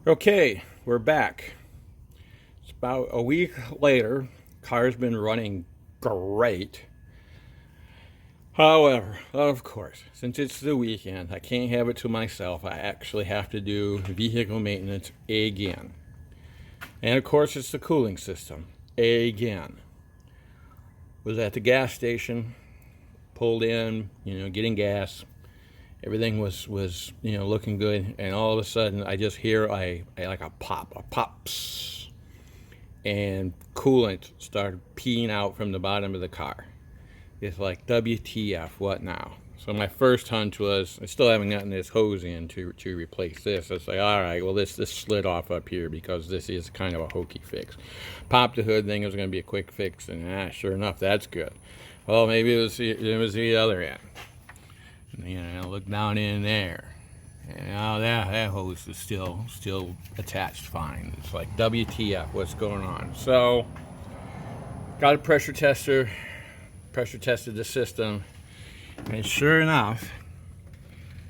Okay, we're back. It's about a week later. Car's been running great. However, of course, since it's the weekend, I can't have it to myself. I actually have to do vehicle maintenance again. And of course, it's the cooling system again. Was at the gas station, pulled in, getting gas. Everything was looking good, and all of a sudden I just hear a pops, and coolant started peeing out from the bottom of the car. It's like, WTF, what now? So my first hunch was, I still haven't gotten this hose in to replace this. I was like, all right, well, this slid off up here because this is kind of a hokey fix. Popped the hood, thing it was going to be a quick fix, and sure enough, that's good. Well, maybe it was the other end. Look down in there, and that hose is still attached fine. It's like, WTF, what's going on? So got a pressure tested the system, and sure enough,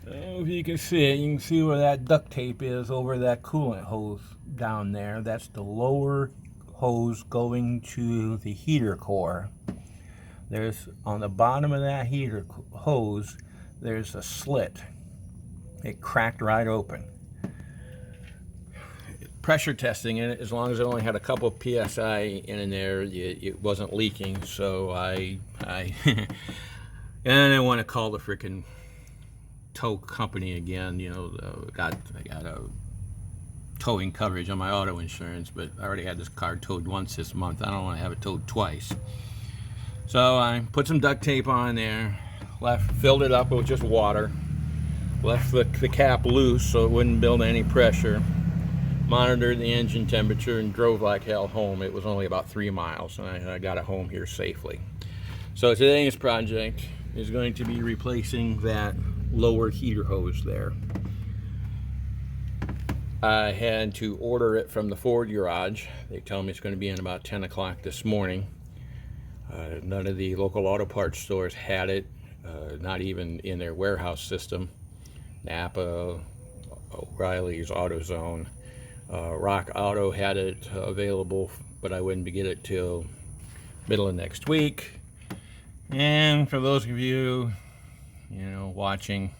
if you can see it, you can see where that duct tape is over that coolant hose down there. That's the lower hose going to the heater core. There's, on the bottom of that heater hose, there's a slit. It cracked right open. Pressure testing it, as long as it only had a couple of psi in there, it wasn't leaking. So I and I didn't want to call the freaking tow company again. I got a towing coverage on my auto insurance, but I already had this car towed once this month. I don't want to have it towed twice. So I put some duct tape on there, filled it up with just water, left the cap loose so it wouldn't build any pressure, monitored the engine temperature, and drove like hell home. It was only about 3 miles, and I got it home here safely. So today's project is going to be replacing that lower heater hose there. I had to order it from the Ford garage. They tell me it's going to be in about 10 o'clock this morning. None of the local auto parts stores had it, not even in their warehouse system. Napa, O'Reilly's, AutoZone, Rock Auto had it available, but I wouldn't get it till middle of next week. And for those of you, watching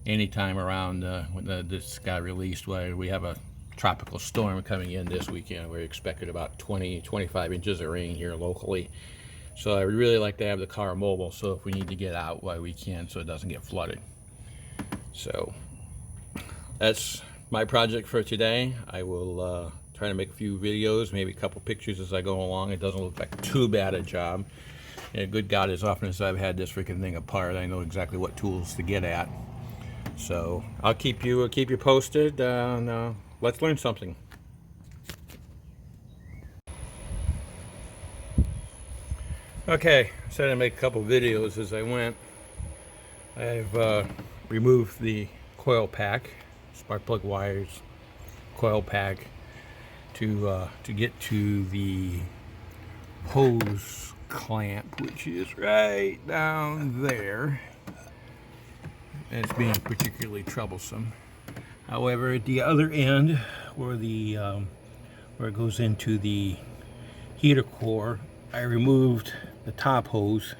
anytime around when this got released, where we have a tropical storm coming in this weekend. We're expected about 20-25 inches of rain here locally. So I would really like to have the car mobile, so if we need to get out, why we can, so it doesn't get flooded. So that's my project for today. I will try to make a few videos, maybe a couple pictures as I go along. It doesn't look like too bad a job. And good God, as often as I've had this freaking thing apart, I know exactly what tools to get at. So I'll keep you posted. Let's learn something. Okay, I said I'd make a couple videos as I went. I've removed the coil pack, spark plug wires, coil pack, to get to the hose clamp, which is right down there. And it's being particularly troublesome. However, at the other end, where it goes into the heater core, I removed the top hose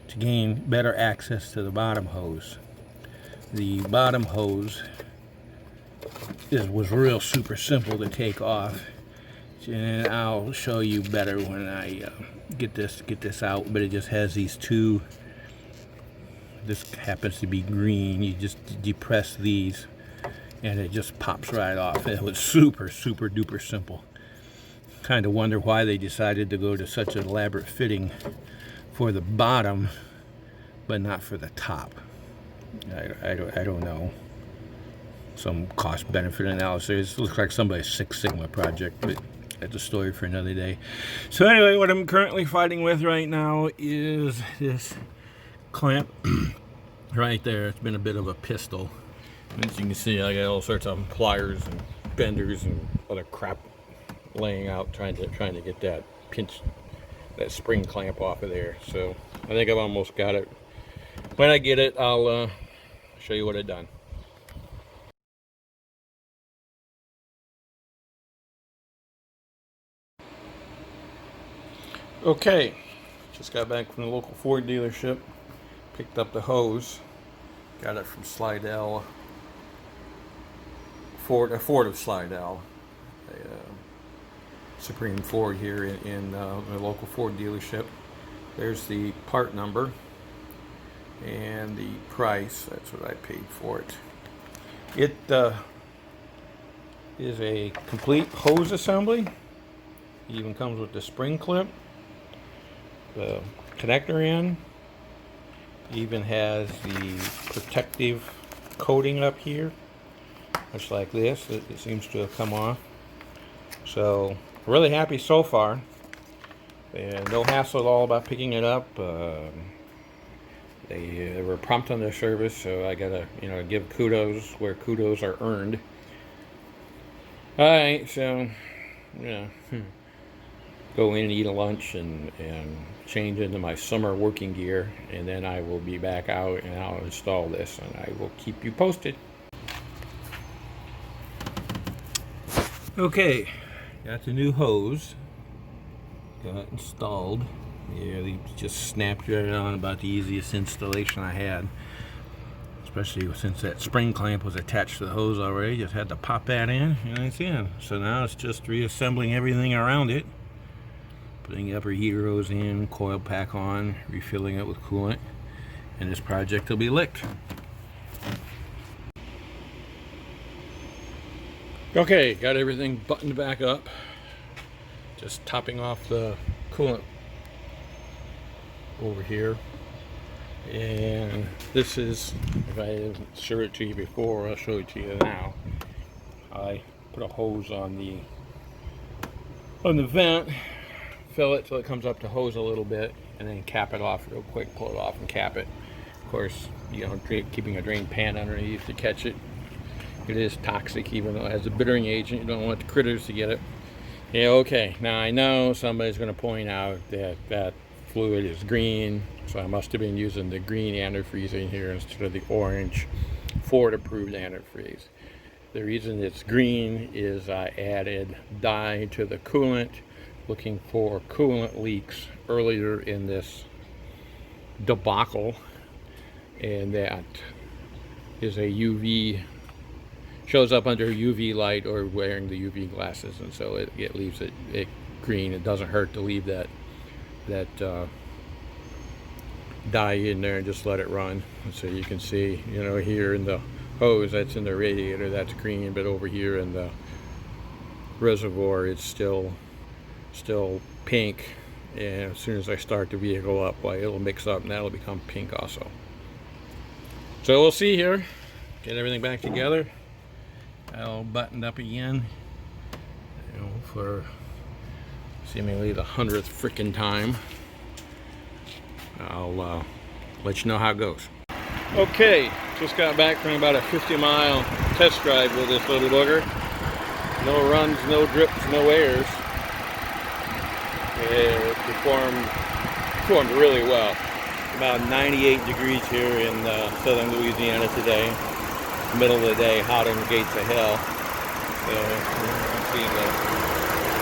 to gain better access to the bottom hose. The bottom hose was real super simple to take off, and I'll show you better when I get this out. But it just has these two. This happens to be green. You just depress these, and it just pops right off. It was super duper simple. Kind of wonder why they decided to go to such an elaborate fitting for the bottom, but not for the top. I don't know. Some cost benefit analysis. It looks like somebody's Six Sigma project, but that's a story for another day. So anyway, what I'm currently fighting with right now is this clamp right there. It's been a bit of a pistol. As you can see, I got all sorts of pliers and benders and other crap laying out, trying to get that spring clamp off of there. So I think I've almost got it. When I get it, I'll show you what I've done. Okay, just got back from the local Ford dealership. Picked up the hose. Got it from Slidell. Ford of Slidell. Supreme Ford here in the local Ford dealership. There's the part number and the price. That's what I paid for it. It is a complete hose assembly. It even comes with the spring clip, the connector in, even has the protective coating up here, much like this. It seems to have come off. So really happy so far, and no hassle at all about picking it up. They were prompt on their service, so I gotta give kudos where kudos are earned. All right, so go in and eat a lunch and change into my summer working gear, and then I will be back out and I'll install this, and I will keep you posted. Okay, got the new hose, got it installed. Yeah, they just snapped right on, about the easiest installation I had, especially since that spring clamp was attached to the hose already. Just had to pop that in and it's in. So now it's just reassembling everything around it, putting the upper heater hose in, coil pack on, refilling it with coolant, and this project will be licked. Okay, got everything buttoned back up. Just topping off the coolant over here. And this is, if I didn't show it to you before, I'll show it to you now. I put a hose on the vent, fill it till it comes up to hose a little bit, and then cap it off real quick, pull it off and cap it. Of course, keeping a drain pan underneath to catch it. It is toxic, even though it has a bittering agent. You don't want the critters to get it. Yeah, okay, now I know somebody's going to point out that that fluid is green, so I must have been using the green antifreeze in here instead of the orange Ford approved antifreeze. The reason it's green is I added dye to the coolant, looking for coolant leaks earlier in this debacle, and that is a UV, shows up under UV light or wearing the UV glasses, and so it leaves it green. It doesn't hurt to leave that dye in there and just let it run. And so you can see, here in the hose, that's in the radiator, that's green, but over here in the reservoir it's still pink. And as soon as I start the vehicle up, it'll mix up and that'll become pink also. So we'll see here, get everything back together, all buttoned up again, for seemingly the 100th frickin' time. I'll let you know how it goes. Okay, just got back from about a 50-mile test drive with this little booger. No runs, no drips, no airs. It performed really well. About 98 degrees here in southern Louisiana today. Middle of the day, hot in the gates of hell. So you can see the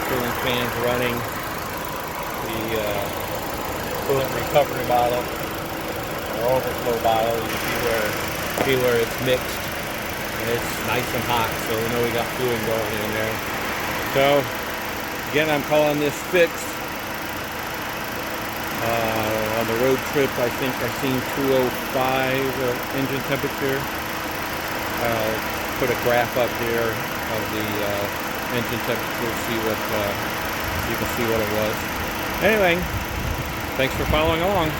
cooling fans running, the coolant recovery bottle, or overflow bottle. You can see where it's mixed, and it's nice and hot, so we know we got cooling going in there. So again, I'm calling this fixed. On the road trip, I think I've seen 205 engine temperature. Put a graph up here of the engine temperature, see what you can see what it was. Anyway, thanks for following along.